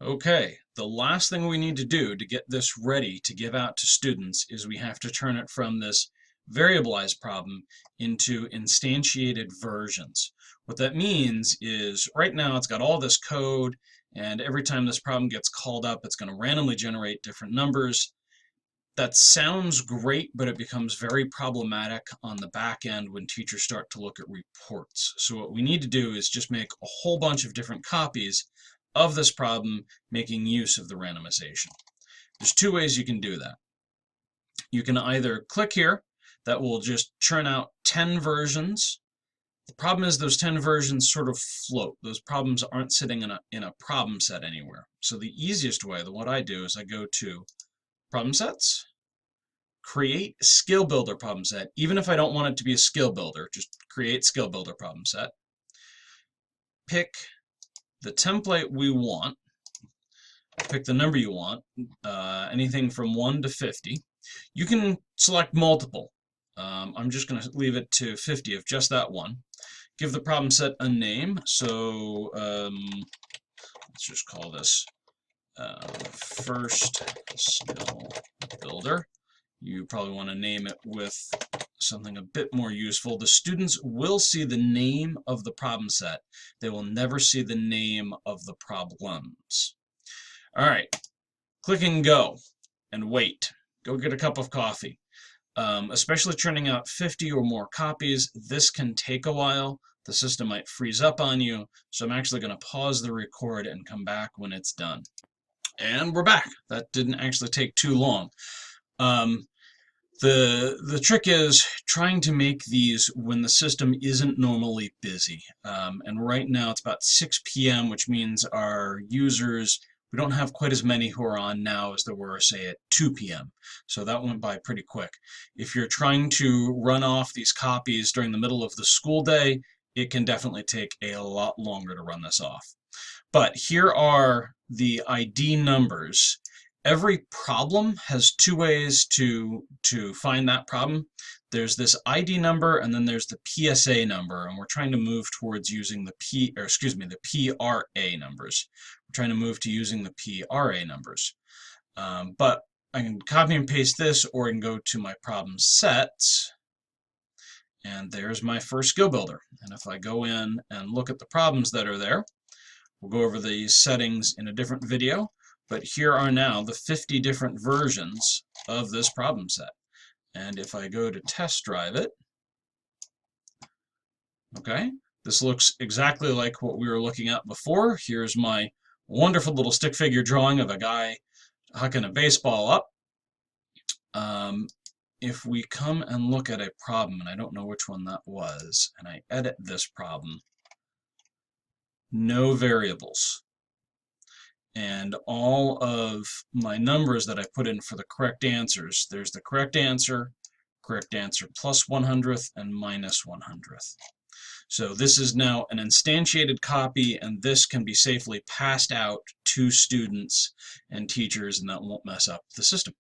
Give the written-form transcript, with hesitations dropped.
Okay, the last thing we need to do to get this ready to give out to students is we have to turn it from this variablized problem into instantiated versions. What that means is right now it's got all this code, and every time this problem gets called up, it's going to randomly generate different numbers. That sounds great, but it becomes very problematic on the back end when teachers start to look at reports. So what we need to do is just make a whole bunch of different copies of this problem, making use of the randomization. There's two ways you can do that. You can either click here, that will just churn out 10 versions. The problem is those 10 versions sort of float. Those problems aren't sitting in a problem set anywhere. So the easiest way, what I do is I go to problem sets, create skill builder problem set. Even if I don't want it to be a skill builder, just create skill builder problem set. Pick the template we want. Pick the number you want, anything from 1 to 50. You can select multiple. I'm just going to leave it to 50 of just that one. Give the problem set a name. So let's just call this first skill builder. You probably want to name it with something a bit more useful. The students will see the name of the problem set. They will never see the name of the problems. All right, click and go and wait. Go get a cup of coffee. Especially churning out 50 or more copies, this can take a while. The system might freeze up on you, so I'm actually going to pause the record and come back when it's done. And we're back. That didn't actually take too long. The trick is trying to make these when the system isn't normally busy. And right now it's about 6 p.m., which means our users, we don't have quite as many who are on now as there were, say, at 2 p.m. So that went by pretty quick. If you're trying to run off these copies during the middle of the school day, it can definitely take a lot longer to run this off. But here are the ID numbers. Every problem has two ways to find that problem. There's this ID number, and then there's the PSA number, and we're trying to move towards using the PRA numbers. We're trying to move to using the PRA numbers. But I can copy and paste this, or I can go to my problem sets, and there's my first skill builder. And if I go in and look at the problems that are there, we'll go over these settings in a different video. But here are now the 50 different versions of this problem set. And if I go to test drive it, okay, this looks exactly like what we were looking at before. Here's my wonderful little stick figure drawing of a guy hucking a baseball up. If we come and look at a problem, and I don't know which one that was, and I edit this problem, no variables. And all of my numbers that I put in for the correct answers, there's the correct answer plus 100th, and minus 100th. So this is now an instantiated copy, and this can be safely passed out to students and teachers, and that won't mess up the system.